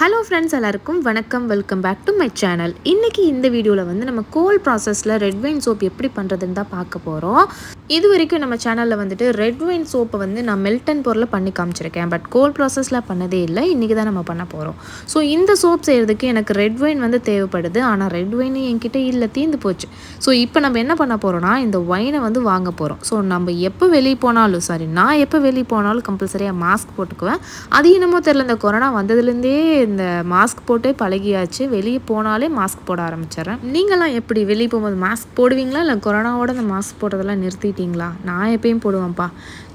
Hello friends, எல்லாருக்கும் வணக்கம். Welcome back to my channel. இன்றைக்கி இந்த வீடியோவில் வந்து நம்ம கோல்ட் ப்ராசஸில் ரெட் வைன் சோப் எப்படி பண்ணுறதுன்னு தான் பார்க்க போகிறோம். இது வரைக்கும் நம்ம சேனலில் வந்துட்டு ரெட் வைன் சோப்பை வந்து நான் மெல்டன் பொருளில் பண்ணி காமிச்சிருக்கேன். பட் கோல்ட் ப்ராசஸில் பண்ணதே இல்லை. இன்றைக்கி தான் நம்ம பண்ண போகிறோம். ஸோ இந்த சோப் செய்கிறதுக்கு எனக்கு ரெட் வைன் வந்து தேவைப்படுது. ஆனால் ரெட் வைன் என்கிட்ட இல்லை, தீர்ந்து போச்சு. ஸோ இப்போ நம்ம என்ன பண்ண போகிறோம்னா, இந்த ஒயினை வந்து வாங்க போகிறோம். ஸோ நம்ம எப்போ வெளியே போனாலும் நான் எப்போ வெளியே போனாலும் கம்பல்சரியாக மாஸ்க் போட்டுக்குவேன். அது என்னமோ தெரியல, இந்த கொரோனா வந்ததுலேருந்தே இந்த மாஸ்க் போட்டே பழகியாச்சு. வெளியே போனாலே மாஸ்க் போட ஆரம்பிச்சிடுறேன். நீங்களாம் எப்படி வெளியே போகும்போது மாஸ்க் போடுவீங்களா, இல்லை கொரோனாவோட இந்த மாஸ்க் போடுறதெல்லாம் நிறுத்திட்டீங்களா? நான் எப்பயும் போடுவேன்ப்பா.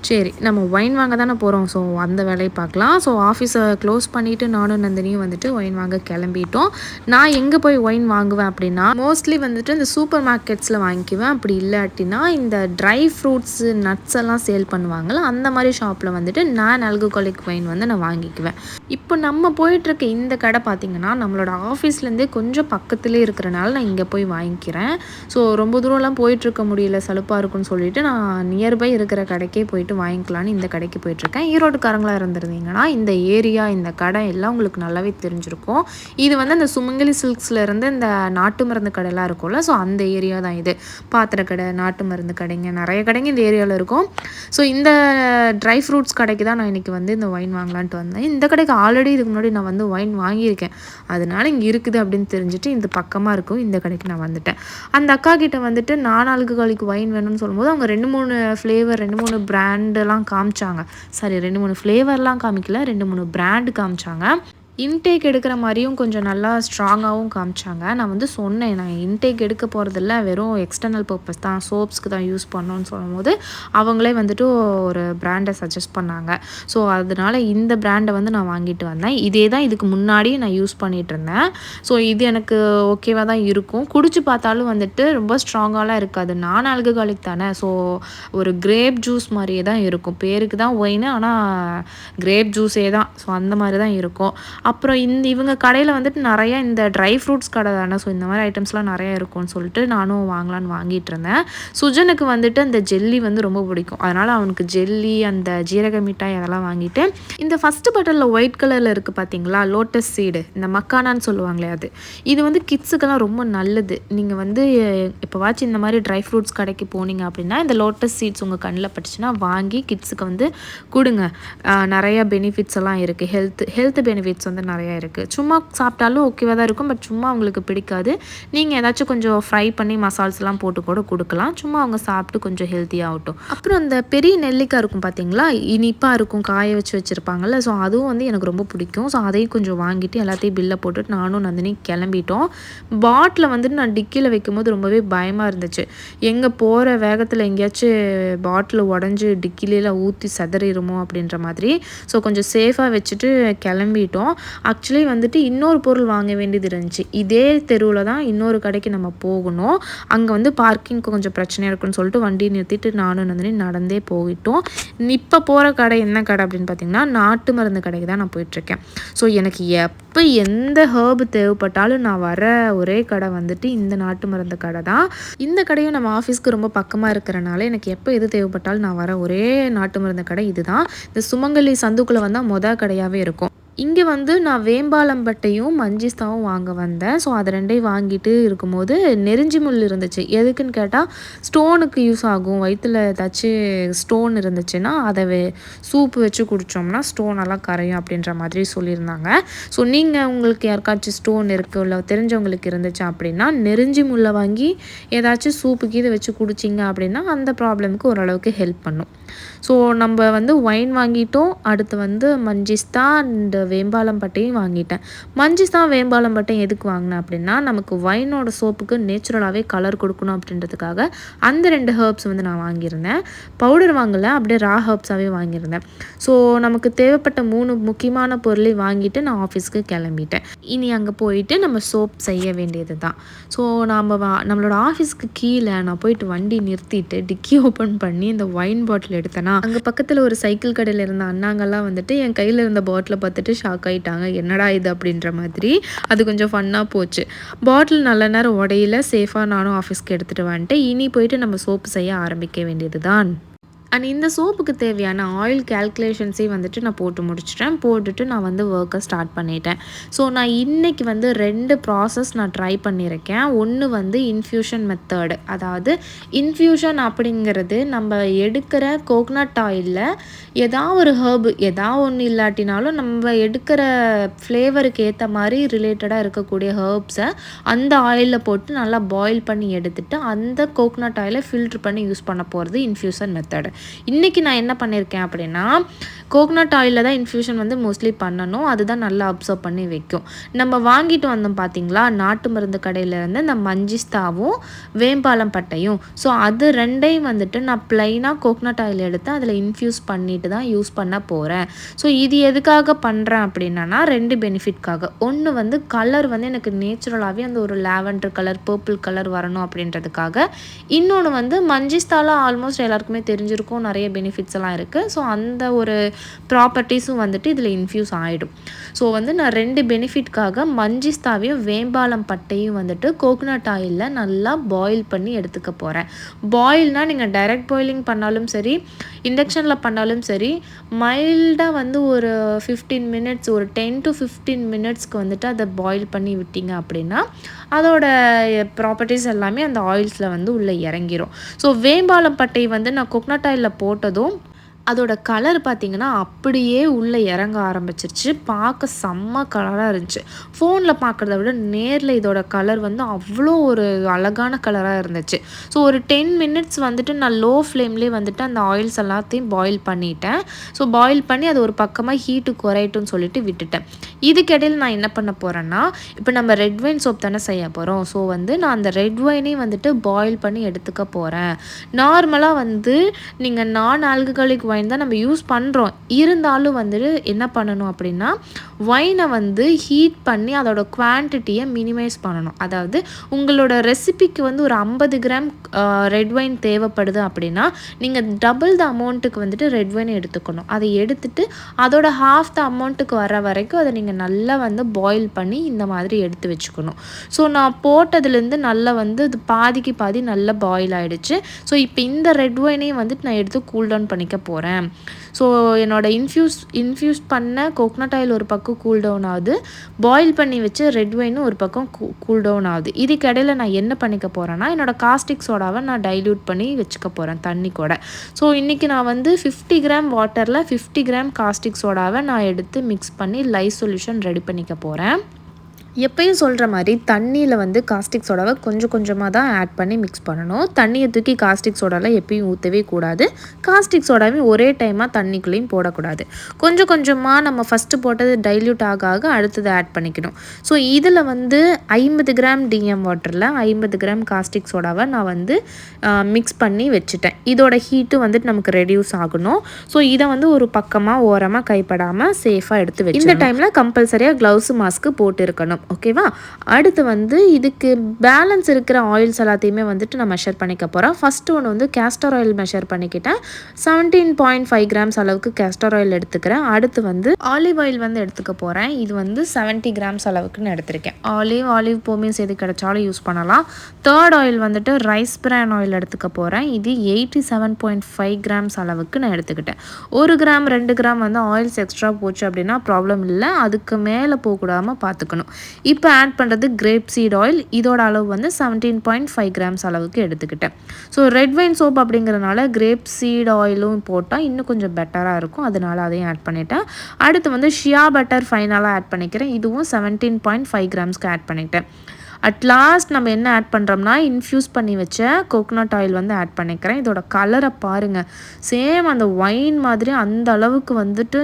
சரி, நம்ம ஒயின் வாங்க தானே போகிறோம். ஸோ அந்த வேலையை பார்க்கலாம். ஸோ ஆஃபீஸை க்ளோஸ் பண்ணிவிட்டு நானும் நந்தினியும் வந்துட்டு ஒயின் வாங்க கிளம்பிட்டோம். நான் எங்கே போய் ஒயின் வாங்குவேன் அப்படின்னா, மோஸ்ட்லி வந்துட்டு இந்த சூப்பர் மார்க்கெட்ஸில் வாங்கிக்குவேன். அப்படி இல்லாட்டினா இந்த ட்ரை ஃப்ரூட்ஸு நட்ஸ் எல்லாம் சேல் பண்ணுவாங்கள்ல, அந்த மாதிரி ஷாப்பில் வந்துட்டு நான் ஆல்கஹாலிக் ஒயின் வந்து நான் வாங்கிக்குவேன். இப்போ நம்ம போயிட்டுருக்க இந்த கடை பார்த்திங்கன்னா நம்மளோட ஆஃபீஸ்லேருந்தே கொஞ்சம் பக்கத்துலேயே இருக்கிறனால நான் இங்கே போய் வாங்கிக்கிறேன். ஸோ ரொம்ப தூரம்லாம் போயிட்டுருக்க முடியல, சலுப்பாக இருக்குன்னு சொல்லிட்டு நான் நியர்பை இருக்கிற கடைக்கே போயிட்டு வாங்கிக்கலான்னு இந்த கடைக்கு போயிட்டுருக்கேன். ஈரோடுக்காரங்களாக இருந்திருந்தீங்கன்னா இந்த ஏரியா, இந்த கடை எல்லாம் உங்களுக்கு நல்லாவே தெரிஞ்சிருக்கும். இது வந்து அந்த சுமங்கலி சில்க்ஸில் இருந்து இந்த நாட்டு மருந்து கடையெல்லாம் இருக்கும்ல, ஸோ அந்த ஏரியா தான் இது. பாத்திர கடை, நாட்டு மருந்து கடைங்க, நிறைய கடைங்க இந்த ஏரியாவில் இருக்கும். ஸோ இந்த ட்ரை ஃப்ரூட்ஸ் கடைக்கு தான் நான் இன்றைக்கி வந்து இந்த ஒயின் வாங்கலான்ட்டு வந்தேன். இந்த கடைக்கு ஆல்ரெடி இதுக்கு முன்னாடி நான் வந்து ஒயின் வாங்கியிருக்கேன். அதனால இங்கே இருக்குது அப்படின்னு தெரிஞ்சுட்டு இந்த பக்கமாக இருக்கும் இந்த கடைக்கு நான் வந்துட்டேன். அந்த அக்கா கிட்ட வந்துட்டு நான் ஆல்கஹாலிக் ஒயின் வேணும்னு சொல்லும்போது அவங்க 2-3 ஃப்ளேவர், 2-3 பிராண்டெல்லாம் காமிச்சாங்க. சாரி, 2-3 ஃப்ளேவர்லாம் காமிக்கல, 2-3 பிராண்டு காமிச்சாங்க. இன்டேக் எடுக்கிற மாதிரியும் கொஞ்சம் நல்லா ஸ்ட்ராங்காகவும் காமிச்சாங்க. நான் வந்து சொன்னேன், நான் இன்டேக் எடுக்க போகிறதில்ல, வெறும் எக்ஸ்டர்னல் பர்பஸ் தான், சோப்ஸ்க்கு தான் யூஸ் பண்ணணும்னு சொல்லும்போது அவங்களே வந்துட்டு ஒரு பிராண்டை சஜஸ்ட் பண்ணாங்க. ஸோ அதனால் இந்த பிராண்டை வந்து நான் வாங்கிட்டு வந்தேன். இதே தான் இதுக்கு முன்னாடி நான் யூஸ் பண்ணிகிட்டு இருந்தேன். ஸோ இது எனக்கு ஓகேவாக தான் இருக்கும். குடிச்சு பார்த்தாலும் வந்துட்டு ரொம்ப ஸ்ட்ராங்காலாம் இருக்காது. நான் ஆல்கஹாலிக் தானே, ஸோ ஒரு கிரேப் ஜூஸ் மாதிரியே தான் இருக்கும். பேருக்கு தான் ஒயின், ஆனால் கிரேப் ஜூஸே தான். ஸோ அந்த மாதிரி தான் இருக்கும். அப்புறம் இவங்க கடையில் வந்துட்டு நிறையா இந்த ட்ரை ஃப்ரூட்ஸ் கடை தானே, ஸோ இந்த மாதிரி ஐட்டம்ஸ்லாம் நிறையா இருக்கும்னு சொல்லிட்டு நானும் வாங்கலான்னு வாங்கிட்டு இருந்தேன். சுஜனுக்கு வந்துட்டு அந்த ஜெல்லி வந்து ரொம்ப பிடிக்கும். அதனால் அவனுக்கு ஜெல்லி, அந்த ஜீரக மிட்டாய் அதெல்லாம் வாங்கிட்டு, இந்த ஃபஸ்ட்டு பட்டனில் ஒயிட் கலரில் இருக்குது பார்த்தீங்களா, லோட்டஸ் சீடு, இந்த மக்கானான்னு சொல்லுவாங்களே அது. இது வந்து கிட்ஸுக்கெல்லாம் ரொம்ப நல்லது. நீங்கள் வந்து இப்போவாச்சும் இந்த மாதிரி ட்ரை ஃப்ரூட்ஸ் கடைக்கு போனீங்க அப்படின்னா இந்த லோட்டஸ் சீட்ஸ் உங்கள் கண்ணில் பட்டுச்சுன்னா வாங்கி கிட்ஸுக்கு வந்து கொடுங்க. நிறையா பெனிஃபிட்ஸ் எல்லாம் இருக்குது. ஹெல்த் பெனிஃபிட்ஸ் வந்து நிறையா இருக்குது. சும்மா சாப்பிட்டாலும் ஓகேவாக தான் இருக்கும். பட் சும்மா அவங்களுக்கு பிடிக்காது. நீங்கள் ஏதாச்சும் கொஞ்சம் ஃப்ரை பண்ணி மசால்ஸ்லாம் போட்டு கூட கொடுக்கலாம். சும்மா அவங்க சாப்பிட்டு கொஞ்சம் ஹெல்த்தியாகட்டும். அப்புறம் அந்த பெரிய நெல்லிக்காய் இருக்கும் பார்த்தீங்களா, இனிப்பாக இருக்கும், காய வச்சுருப்பாங்கள்ல, ஸோ அதுவும் வந்து எனக்கு ரொம்ப பிடிக்கும். ஸோ அதையும் கொஞ்சம் வாங்கிட்டு எல்லாத்தையும் பில்லை போட்டுட்டு நானும் நந்தினி கிளம்பிட்டோம். பாட்டில் வந்துட்டு நான் டிக்கியில் வைக்கும்போது ரொம்பவே பயமாக இருந்துச்சு. எங்கே போகிற வேகத்தில் எங்கேயாச்சும் பாட்டில் உடஞ்சி டிக்கிலாம் ஊற்றி செதறிடுமோ அப்படின்ற மாதிரி. ஸோ கொஞ்சம் சேஃபாக வச்சுட்டு கிளம்பிட்டோம். ஆக்சுவலி வந்துட்டு இன்னொரு பொருள் வாங்க வேண்டியது இருந்துச்சு. இதே தெருவில் தான் இன்னொரு கடைக்கு நம்ம போகணும். அங்கே வந்து பார்க்கிங்க்கு கொஞ்சம் பிரச்சனையாக இருக்குன்னு சொல்லிட்டு வண்டியை நிறுத்திட்டு நானும் நந்தினி நடந்தே போயிட்டோம். இப்போ போகிற கடை என்ன கடை அப்படின்னு பார்த்தீங்கன்னா, நாட்டு மருந்து கடைக்கு தான் நான் போயிட்டுருக்கேன். ஸோ எனக்கு எப்போ எந்த ஹர்பு தேவைப்பட்டாலும் நான் வர ஒரே கடை வந்துட்டு இந்த நாட்டு மருந்து கடை தான். இந்த கடையும் நம்ம ஆஃபீஸ்க்கு ரொம்ப பக்கமாக இருக்கிறனால எனக்கு எப்போ எது தேவைப்பட்டாலும் நான் வர ஒரே நாட்டு மருந்து கடை இதுதான். இந்த சுமங்கலி சந்துக்குள்ளே வந்தால் கடையாகவே இருக்கும். இங்கே வந்து நான் வேம்பாலம்பட்டையும் மஞ்சிஸ்தாவும் வாங்க வந்தேன். ஸோ அது ரெண்டையும் வாங்கிட்டு இருக்கும்போது நெருஞ்சி முள் இருந்துச்சு. எதுக்குன்னு கேட்டால் ஸ்டோனுக்கு யூஸ் ஆகும். வயிற்றில் ஏதாச்சும் ஸ்டோன் இருந்துச்சுன்னா அதை சூப்பு வச்சு குடித்தோம்னா ஸ்டோனெல்லாம் கரையும் அப்படின்ற மாதிரி சொல்லியிருந்தாங்க. ஸோ நீங்கள் உங்களுக்கு யாருக்காச்சும் ஸ்டோன் இருக்குது இல்லை தெரிஞ்சவங்களுக்கு இருந்துச்சு அப்படின்னா நெருஞ்சி முல்லை வாங்கி ஏதாச்சும் சூப்புக்கு இதை வச்சு குடிச்சிங்க அப்படின்னா அந்த ப்ராப்ளமுக்கு ஓரளவுக்கு ஹெல்ப் பண்ணும். ஸோ நம்ம வந்து ஒயின் வாங்கிட்டோம். அடுத்து வந்து மஞ்சிஸ்தா அண்ட் வேம்பாலம்பட்டையும் வாங்கிட்டேன். மஞ்சிஸ்தா வேம்பாலம்பட்டையும் எதுக்கு வாங்கினேன் அப்படின்னா, நமக்கு ஒயினோட சோப்புக்கு நேச்சுரலாகவே கலர் கொடுக்கணும் அப்படின்றதுக்காக அந்த 2 ஹர்ப்ஸ் வந்து நான் வாங்கியிருந்தேன். பவுடர் வாங்கலை, அப்படியே ரா ஹர்ப்ஸாகவே வாங்கியிருந்தேன். ஸோ நமக்கு தேவைப்பட்ட 3 முக்கியமான பொருளை வாங்கிட்டு நான் ஆஃபீஸ்க்கு கிளம்பிட்டேன். இனி அங்கே போயிட்டு நம்ம சோப் செய்ய வேண்டியது தான். ஸோ நம்மளோட ஆஃபீஸ்க்கு கீழே நான் போயிட்டு வண்டி நிறுத்திட்டு டிக்கி ஓப்பன் பண்ணி இந்த ஒயின் பாட்டில் எடுத்தேன்னா, அங்கே பக்கத்தில் ஒரு சைக்கிள் கடையில் இருந்த அண்ணாங்கெல்லாம் வந்துட்டு என் கையில் இருந்த பாட்டிலை பார்த்துட்டு ஷாக் ஆகிட்டாங்க. என்னடா இது அப்படின்ற மாதிரி. அது கொஞ்சம் ஃபன்னாக போச்சு. பாட்டில் நல்ல நேரம் உடையில, சேஃபாக நானும் ஆஃபீஸ்க்கு எடுத்துகிட்டு வந்துட்டு இனி போயிட்டு நம்ம சோப்பு செய்ய ஆரம்பிக்க வேண்டியது தான். அண்ட் இந்த சோப்புக்கு தேவையான ஆயில் கேல்குலேஷன்ஸையும் வந்துட்டு நான் போட்டு முடிச்சிட்டேன். போட்டுட்டு நான் வந்து ஒர்க்கை ஸ்டார்ட் பண்ணிட்டேன். ஸோ நான் இன்றைக்கி வந்து 2 ப்ராசஸ் நான் ட்ரை பண்ணியிருக்கேன். ஒன்று வந்து இன்ஃப்யூஷன் மெத்தடு, அதாவது இன்ஃப்யூஷன் அப்படிங்கிறது நம்ம எடுக்கிற கோகனட் ஆயிலில் ஏதாவது ஒரு ஹர்பு ஒன்று இல்லாட்டினாலும் நம்ம எடுக்கிற ஃப்ளேவருக்கு ஏற்ற மாதிரி ரிலேட்டடாக இருக்கக்கூடிய ஹர்ப்ஸை அந்த ஆயிலில் போட்டு நல்லா பாயில் பண்ணி எடுத்துட்டு அந்த கோகனட் ஆயிலை ஃபில்ட்ரு பண்ணி யூஸ் பண்ண போகிறது இன்ஃப்யூஷன் மெத்தடு. இன்றைக்கி நான் என்ன பண்ணியிருக்கேன் அப்படின்னா, கோகனட் ஆயிலில் தான் இன்ஃப்யூஷன் வந்து மோஸ்ட்லி பண்ணணும். அதுதான் நல்லா அப்சர்வ் பண்ணி வைக்கும். நம்ம வாங்கிட்டு வந்தோம் பார்த்தீங்களா நாட்டு மருந்து கடையிலேருந்து இந்த மஞ்சிஸ்தாவும் வேம்பாலம் பட்டையும். ஸோ அது ரெண்டையும் வந்துட்டு நான் ப்ளைனாக கோகனட் ஆயில் எடுத்து அதில் இன்ஃப்யூஸ் பண்ணிட்டு தான் யூஸ் பண்ண போகிறேன். ஸோ இது எதுக்காக பண்ணுறேன் அப்படின்னா 2 பெனிஃபிட்காக. ஒன்று வந்து கலர் வந்து எனக்கு நேச்சுரலாகவே அந்த ஒரு லாவெண்டர் கலர், பர்பிள் கலர் வரணும் அப்படின்றதுக்காக. இன்னொன்று வந்து மஞ்சிஸ்தால ஆல்மோஸ்ட் எல்லாருக்குமே தெரிஞ்சிருக்கும், நிறைய பெனிஃபிட்ஸ் எல்லாம் இருக்குது. ஸோ அந்த ஒரு ப்ராப்பர்ட்டிஸும் வந்துட்டு இதில் இன்ஃப்யூஸ் ஆகிடும். ஸோ வந்து நான் 2 பெனிஃபிட்காக மஞ்சிஸ்தாவையும் வேம்பாலம் பட்டையும் வந்துட்டு கோகனட் ஆயிலில் நல்லா பாயில் பண்ணி எடுத்துக்க போகிறேன். பாயில்னால் நீங்கள் டைரக்ட் பாயிலிங் பண்ணாலும் சரி, இண்டக்ஷனில் பண்ணாலும் சரி, மைல்டாக வந்து ஒரு 15 மினிட்ஸ், ஒரு 10 to 15 மினிட்ஸ்க்கு வந்துட்டு அதை பாயில் பண்ணி விட்டீங்க அப்படின்னா அதோட ப்ராப்பர்ட்டிஸ் எல்லாமே அந்த ஆயில்ஸில் வந்து உள்ளே இறங்கிரும். ஸோ வேம்பாலம் பட்டை வந்து நான் கோகனட் ஆயிலில் போட்டதும் அதோட கலர் பார்த்திங்கன்னா அப்படியே உள்ளே இறங்க ஆரம்பிச்சிருச்சு. பார்க்க செம்ம கலராக இருந்துச்சு. ஃபோனில் பார்க்குறத விட நேரில் இதோட கலர் வந்து அவ்வளோ ஒரு அழகான கலராக இருந்துச்சு. ஸோ ஒரு 10 மினிட்ஸ் வந்துட்டு நான் லோ ஃப்ளேம்லேயே வந்துட்டு அந்த ஆயில்ஸ் எல்லாத்தையும் பாயில் பண்ணிட்டேன். ஸோ பாயில் பண்ணி அது ஒரு பக்கமாக ஹீட்டு குறையட்டும்னு சொல்லிட்டு விட்டுட்டேன். இதுக்கிடையில் நான் என்ன பண்ண போகிறேன்னா, இப்போ நம்ம ரெட் வைன் சோப் தானே செய்ய போகிறோம். ஸோ வந்து நான் அந்த ரெட் வைனையும் வந்துட்டு பாயில் பண்ணி எடுத்துக்க போகிறேன். நார்மலாக வந்து நீங்கள் நான் ஆல்கஹாலிக் வைன் தான் நம்ம யூஸ் பண்ணுறோம். இருந்தாலும் வந்துட்டு என்ன பண்ணணும் அப்படின்னா, வைனை வந்து ஹீட் பண்ணி அதோட குவான்டிட்டியை மினிமைஸ் பண்ணணும். அதாவது உங்களோட ரெசிபிக்கு வந்து ஒரு 50 கிராம் ரெட் வைன் தேவைப்படுது அப்படின்னா நீங்கள் டபுள் த அமௌண்ட்டுக்கு வந்துட்டு ரெட் வைனை எடுத்துக்கணும். அதை எடுத்துட்டு அதோட ஹாஃப் த அமௌண்ட்டுக்கு வர வரைக்கும் அதை நீங்கள் நல்லா வந்து பாயில் பண்ணி இந்த மாதிரி எடுத்து வச்சுக்கணும். ஸோ நான் போட்டதுலேருந்து நல்லா வந்து அது பாதிக்கு பாதி நல்லா பாயில் ஆகிடுச்சு. ஸோ இப்போ இந்த ரெட் வைனையும் வந்துட்டு நான் எடுத்து கூல் டவுன் பண்ணிக்க போகிறேன். ஸோ என்னோட இன்ஃப்யூஸ் பண்ண கோகனட் ஆயில் ஒரு பக்கம் கூல் டவுன் ஆகுது, பாயில் பண்ணி வச்சு ரெட் வைனும் ஒரு பக்கம் கூல் டவுன் ஆகுது. இதுக்கிடையில் நான் என்ன பண்ணிக்க போகிறேன்னா, என்னோடய காஸ்டிக் சோடாவை நான் டைல்யூட் பண்ணி வச்சுக்க போகிறேன் தண்ணி கூட. ஸோ இன்றைக்கி நான் வந்து 50 கிராம் வாட்டரில் 50 கிராம் காஸ்டிக் சோடாவை நான் எடுத்து மிக்ஸ் பண்ணி லைஸ் சொல்யூஷன் ரெடி பண்ணிக்க போகிறேன். எப்பயும் சொல்கிற மாதிரி தண்ணியில் வந்து காஸ்டிக் சோடாவை கொஞ்சம் கொஞ்சமாக தான் ஆட் பண்ணி மிக்ஸ் பண்ணணும். தண்ணியை தூக்கி காஸ்டிக் சோடாவில் எப்பயும் ஊற்றவே கூடாது. காஸ்டிக் சோடாவையும் ஒரே டைமாக தண்ணிக்குள்ளேயும் போடக்கூடாது. கொஞ்சம் கொஞ்சமாக நம்ம ஃபஸ்ட்டு போட்டது டைல்யூட் ஆக ஆக அடுத்தது ஆட் பண்ணிக்கணும். ஸோ இதில் வந்து 50 கிராம் டிஎம் வாட்டரில் 50 கிராம் காஸ்டிக் சோடாவை நான் வந்து மிக்ஸ் பண்ணி வச்சுட்டேன். இதோட ஹீட்டு வந்துட்டு நமக்கு ரெடியூஸ் ஆகணும். ஸோ இதை வந்து ஒரு பக்கமாக ஓரமாக கைப்படாமல் சேஃபாக எடுத்து வச்சு இந்த டைமில் கம்பல்சரியாக க்ளவுஸு மாஸ்க்கு போட்டு இருக்கணும். ஓகேவா? அடுத்து வந்து இதுக்கு பேலன்ஸ் இருக்கிற ஆயில்ஸ் எல்லாத்தையுமே வந்துட்டு நான் மெஷர் பண்ணிக்க போகிறேன். ஃபஸ்ட்டு ஒன்று வந்து கேஸ்டர் ஆயில் மெஷர் பண்ணிக்கிட்டேன். 17.5 கிராம்ஸ் அளவுக்கு கேஸ்டர் ஆயில் எடுத்துக்கிறேன். அடுத்து வந்து ஆலிவ் ஆயில் வந்து எடுத்துக்க போகிறேன். இது வந்து 70 கிராம்ஸ் அளவுக்கு நான் எடுத்திருக்கேன். ஆலிவ் போமின்ஸ் எது கிடைச்சாலும் யூஸ் பண்ணலாம். தேர்ட் ஆயில் வந்துட்டு ரைஸ் பிரான் ஆயில் எடுத்துக்க போகிறேன். இது 87.5 கிராம்ஸ் அளவுக்கு நான் எடுத்துக்கிட்டேன். 1 கிராம் 2 கிராம் வந்து ஆயில்ஸ் எக்ஸ்ட்ரா போச்சு அப்படின்னா ப்ராப்ளம் இல்லை. அதுக்கு மேலே போகக்கூடாமல் பார்த்துக்கணும். இப்போ ஆட் பண்ணுறது கிரேப் சீட் ஆயில். இதோட அளவு வந்து 17.5 கிராம்ஸ் அளவுக்கு எடுத்துக்கிட்டேன். ஸோ ரெட் வைன் சோப் அப்படிங்கிறனால கிரேப் சீட் ஆயிலும் போட்டால் இன்னும் கொஞ்சம் பெட்டராக இருக்கும். அதனால அதையும் ஆட் பண்ணிட்டேன். அடுத்து வந்து ஷியா பட்டர் ஃபைனலாக ஆட் பண்ணிக்கிறேன். இதுவும் 17.5 கிராம்ஸ்க்கு ஆட் பண்ணிட்டேன். அட் லாஸ்ட் நம்ம என்ன ஆட் பண்ணுறோம்னா, இன்ஃப்யூஸ் பண்ணி வச்ச கோகனட் ஆயில் வந்து ஆட் பண்ணிக்கிறேன். இதோட கலரை பாருங்கள், சேம் அந்த ஒயின் மாதிரி அந்த அளவுக்கு வந்துட்டு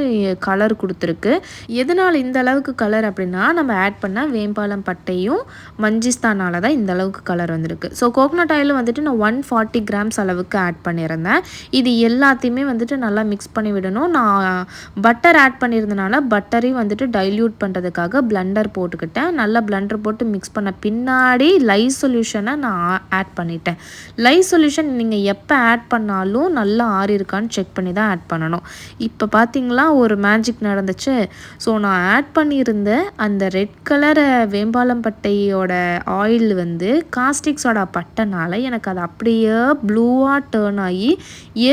கலர் கொடுத்துருக்கு. எதனால் இந்த அளவுக்கு கலர் அப்படின்னா, நம்ம ஆட் பண்ண வேம்பாலம் பட்டையும் மஞ்சிஸ்தானால தான் இந்த அளவுக்கு கலர் வந்திருக்கு. ஸோ கோகனட் ஆயிலும் வந்துட்டு நான் 140 கிராம்ஸ் அளவுக்கு ஆட் பண்ணியிருந்தேன். இது எல்லாத்தையுமே வந்துட்டு நல்லா மிக்ஸ் பண்ணி விடணும். நான் பட்டர் ஆட் பண்ணியிருந்தனால பட்டரையும் வந்துட்டு டைல்யூட் பண்ணுறதுக்காக பிளண்டர் போட்டுக்கிட்டேன். நல்லா பிளண்டர் போட்டு மிக்ஸ் பண்ண பின்னாடி லைவ் சொல்யூஷனை நான் ஆட் பண்ணிட்டேன். லைவ் சொல்யூஷன் நீங்கள் எப்போ ஆட் பண்ணாலும் நல்லா ஆறி இருக்கான்னு செக் பண்ணி தான் ஆட் பண்ணணும். இப்போ பார்த்தீங்களா ஒரு மேஜிக் நடந்துச்சு. ஸோ நான் ஆட் பண்ணியிருந்த அந்த ரெட் கலர் வேம்பாலம் பட்டையோட ஆயில் வந்து காஸ்டிக் சோடா பட்டனால எனக்கு அது அப்படியே ப்ளூவாக டேர்ன் ஆகி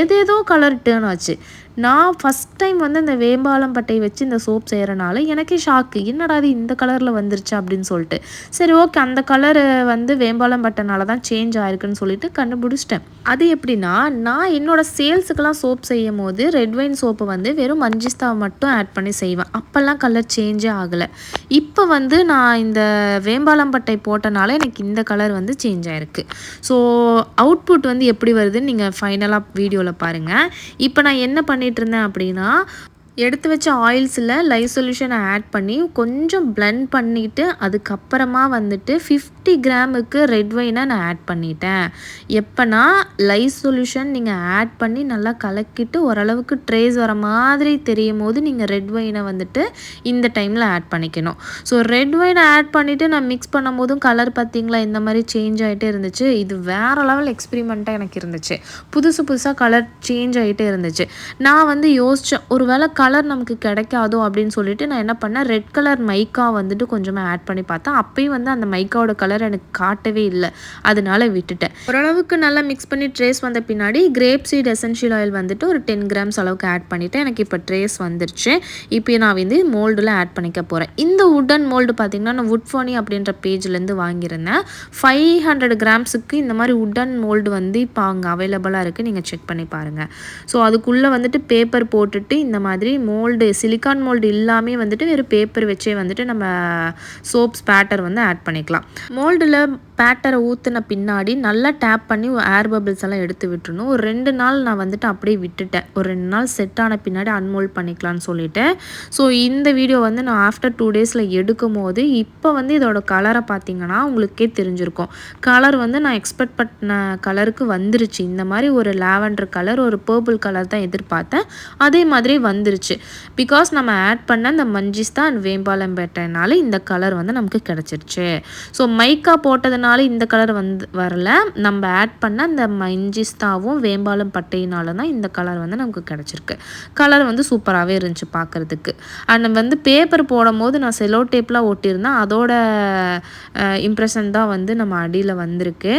ஏதேதோ கலர் டேர்ன் ஆச்சு. நான் ஃபஸ்ட் டைம் வந்து இந்த வேம்பாலம் பட்டை வச்சு இந்த சோப் செய்கிறனால எனக்கே ஷாக்கு, என்னடா அது இந்த கலரில் வந்துருச்சு அப்படின்னு சொல்லிட்டு. சரி ஓகே, அந்த கலரு வந்து வேம்பாலம் பட்டனால தான் சேஞ்ச் ஆயிருக்குன்னு சொல்லிட்டு கண்டுபிடிச்சிட்டேன். அது எப்படின்னா, நான் என்னோடய சேல்ஸுக்கெல்லாம் சோப் செய்யும் போது ரெட் வைன் சோப்பை வந்து வெறும் மஞ்சிஸ்தாவை மட்டும் ஆட் பண்ணி செய்வேன். அப்போல்லாம் கலர் சேஞ்சே ஆகலை. இப்போ வந்து நான் இந்த வேம்பாலம் பட்டை போட்டனால எனக்கு இந்த கலர் வந்து சேஞ்ச் ஆகிருக்கு. ஸோ அவுட்புட் வந்து எப்படி வருதுன்னு நீங்கள் ஃபைனலாக வீடியோவில் பாருங்கள். இப்போ நான் என்ன பண்ணிட்டு இருந்தேன் அப்படின்னா, எடுத்து வச்ச ஆயில்ஸில் லைவ் சொல்யூஷனை ஆட் பண்ணி கொஞ்சம் பிளெண்ட் பண்ணிவிட்டு அதுக்கப்புறமா வந்துட்டு 50 கிராமுக்கு ரெட் வைனை நான் ஆட் பண்ணிட்டேன். எப்போனா லைவ் சொல்யூஷன் நீங்கள் ஆட் பண்ணி நல்லா கலக்கிட்டு ஓரளவுக்கு ட்ரேஸ் வர மாதிரி தெரியும் போது நீங்கள் ரெட் வைனை வந்துட்டு இந்த டைமில் ஆட் பண்ணிக்கணும். ஸோ ரெட் வைனை ஆட் பண்ணிவிட்டு நான் மிக்ஸ் பண்ணும் போதும் கலர் பார்த்திங்களா இந்த மாதிரி சேஞ்ச் ஆகிட்டே இருந்துச்சு. இது வேறு லெவல் எக்ஸ்பிரிமெண்ட்டாக எனக்கு இருந்துச்சு. புதுசாக கலர் சேஞ்ச் ஆகிட்டே இருந்துச்சு. நான் வந்து யோசித்தேன், ஒரு வேளை கலர் நமக்கு கிடைக்காதோ அப்படின்னு சொல்லிட்டு நான் என்ன பண்ணேன், ரெட் கலர் மைக்கா வந்துட்டு கொஞ்சமாக ஆட் பண்ணி பார்த்தேன். அப்பயும் வந்து அந்த மைக்காவோட கலர் எனக்கு காட்டவே இல்லை. அதனால விட்டுட்டேன். ஓரளவுக்கு நல்லா மிக்ஸ் பண்ணி ட்ரேஸ் வந்த பின்னாடி கிரேப் சீட் எசென்ஷியல் ஆயில் வந்துட்டு ஒரு 10 கிராம்ஸ் அளவுக்கு ஆட் பண்ணிவிட்டேன். எனக்கு இப்போ ட்ரேஸ் வந்துருச்சு. இப்போ நான் வந்து மோல்டில் ஆட் பண்ணிக்க போகிறேன். இந்த உட்டன் மோல்டு பார்த்திங்கன்னா நான் வுட்ஃபோனி அப்படின்ற பேஜ்லேருந்து வாங்கியிருந்தேன். 500 கிராம்ஸுக்கு இந்த மாதிரி உட்டன் மோல்டு வந்து இப்போ அங்கே அவைலபிளாக இருக்குது. நீங்கள் செக் பண்ணி பாருங்கள். ஸோ அதுக்குள்ளே வந்துட்டு பேப்பர் போட்டுட்டு இந்த மாதிரி மோல்டு சிலிக்கான் மோல்டு இல்லாமல் வந்துட்டு வெறும் பேப்பர் வச்சே வந்துட்டு நம்ம சோப்ஸ் பேட்டர் வந்து ஆட் பண்ணிக்கலாம். மோல்டில் பேட்டரை ஊற்றின பின்னாடி நல்லா டேப் பண்ணி ஏர் பபிள்ஸ் எல்லாம் எடுத்து விட்டுருணும். ஒரு 2 நாள் நான் வந்துட்டு அப்படியே விட்டுட்டேன். ஒரு 2 நாள் செட் ஆன பின்னாடி அன்மோல்ட் பண்ணிக்கலான்னு சொல்லிட்டு. ஸோ இந்த வீடியோ வந்து நான் ஆஃப்டர் 2 டேஸில் எடுக்கும் போது இப்போ வந்து இதோட கலரை பார்த்தீங்கன்னா உங்களுக்கே தெரிஞ்சிருக்கும். கலர் வந்து நான் எக்ஸ்பெக்ட் பண்ண கலருக்கு வந்துருச்சு. இந்த மாதிரி ஒரு லாவெண்டர் கலர், ஒரு பர்பிள் கலர் தான் எதிர்பார்த்தேன். அதே மாதிரி வந்துருச்சு. பிகாஸ் நம்ம ஆட் பண்ண அந்த மஞ்சிஸ்தா அண்ட் வேம்பாலம் பட்டைனால இந்த கலர் வந்து நமக்கு கிடச்சிருச்சு. ஸோ மைக்கா போட்டதுனால இந்த கலர் வந்து வரல. நம்ம ஆட் பண்ண அந்த மஞ்சிஸ்தாவும் வேம்பாலம் பட்டையினால தான் இந்த கலர் வந்து நமக்கு கிடச்சிருக்கு. கலர் வந்து சூப்பராகவே இருந்துச்சு பார்க்குறதுக்கு. அண்ட் வந்து பேப்பர் போடும் போது நான் செலோ டேப்லாம் ஒட்டியிருந்தேன். அதோட இம்ப்ரெஷன் தான் வந்து நம்ம அடியில் வந்திருக்கு.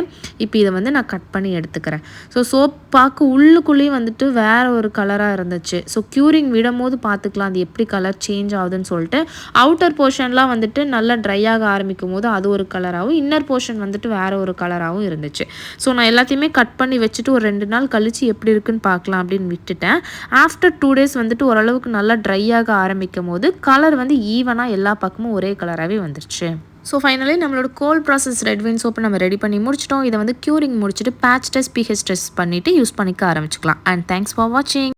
இப்போ இதை வந்து நான் கட் பண்ணி எடுத்துக்கிறேன். ஸோ சோப் பார்க்க உள்ளுக்குள்ளேயும் வந்துட்டு வேறு ஒரு கலராக இருந்துச்சு. ஸோ க்யூரிங் விடும் போது பார்த்துக்கலாம் அது எப்படி கலர் சேஞ்ச் ஆகுதுன்னு சொல்லிட்டு. அவுட்டர் போர்ஷன்லாம் வந்துட்டு நல்லா ட்ரை ஆக ஆரம்பிக்கும் போது அது ஒரு கலராகவும், இன்னர் போர்ஷன் வந்துட்டு வேறு ஒரு கலராகவும் இருந்துச்சு. ஸோ நான் எல்லாத்தையுமே கட் பண்ணி வச்சுட்டு ஒரு 2 நாள் கழித்து எப்படி இருக்குன்னு பார்க்கலாம் அப்படின்னு விட்டுட்டேன். ஆஃப்டர் 2 டேஸ் வந்துட்டு ஓரளவுக்கு நல்லா ட்ரை ஆக ஆரம்பிக்கும் போது கலர் வந்து ஈவனாக எல்லா பக்கமும் ஒரே கலராகவே வந்துருச்சு. ஸோ ஃபைனலி நம்மளோட கோல்ட் ப்ராசஸ் ரெட் வைன் சோப்பை நம்ம ரெடி பண்ணி முடிச்சிட்டோம். இதை வந்து க்யூரிங் முடிச்சுட்டு பேட்ச் டெஸ்ட், பிஹெச் டெஸ்ட் பண்ணிவிட்டு யூஸ் பண்ணிக்க ஆரம்பிச்சுக்கலாம். அண்ட் தேங்க்ஸ் ஃபார் வாட்சிங்.